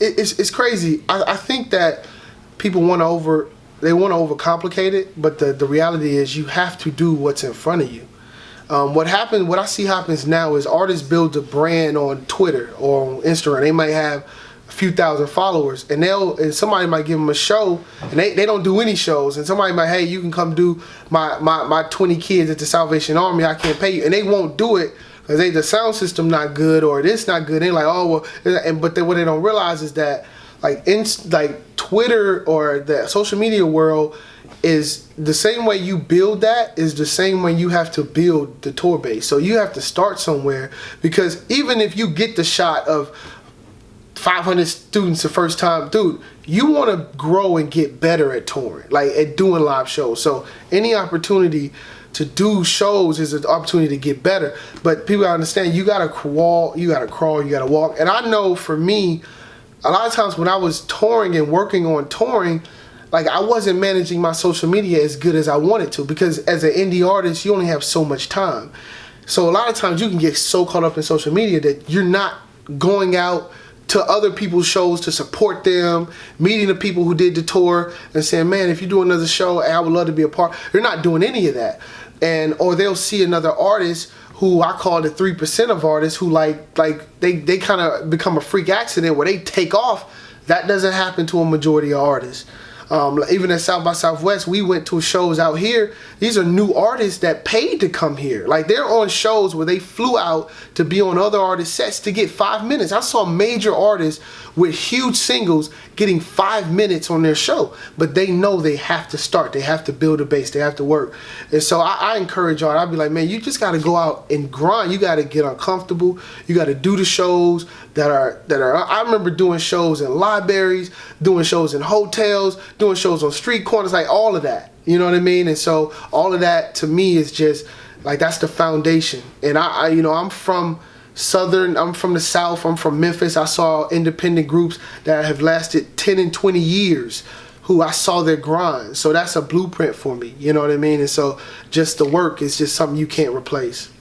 it's crazy. I think that people they want to overcomplicate it, but the reality is you have to do what's in front of you. What I see happens now is artists build a brand on Twitter or on Instagram. They might have a few thousand followers, and somebody might give them a show, and they don't do any shows, and somebody might, hey, you can come do my 20 kids at the Salvation Army, I can't pay you, and they won't do it because the sound system not good or this not good. They're like, oh well, but what they don't realize is that like Twitter or the social media world is the same way you build that is the same way you have to build the tour base. So you have to start somewhere, because even if you get the shot of 500 students the first time, dude, you want to grow and get better at touring, like at doing live shows. So any opportunity to do shows is an opportunity to get better. But people gotta understand, you gotta crawl, you gotta walk. And I know for me, a lot of times when I was touring and working on touring, like I wasn't managing my social media as good as I wanted to, because as an indie artist, you only have so much time. So a lot of times you can get so caught up in social media that you're not going out to other people's shows to support them, meeting the people who did the tour and saying, man, if you do another show, I would love to be a part. You're not doing any of that. Or they'll see another artist who I call the 3% of artists who they kind of become a freak accident where they take off. That doesn't happen to a majority of artists. Even at South by Southwest, we went to shows out here. These are new artists that paid to come here. Like they're on shows where they flew out to be on other artists' sets to get 5 minutes. I saw major artists with huge singles getting 5 minutes on their show, but they know they have to start. They have to build a base. They have to work. And so I encourage y'all. I'd be like, man, you just got to go out and grind. You got to get uncomfortable. You got to do the shows that are. I remember doing shows in libraries, doing shows in hotels, doing shows on street corners, like all of that. You know what I mean? And so all of that to me is just like, that's the foundation. And I'm from I'm from the South, I'm from Memphis. I saw independent groups that have lasted 10 and 20 years who I saw their grind. So that's a blueprint for me, you know what I mean? And so just the work is just something you can't replace.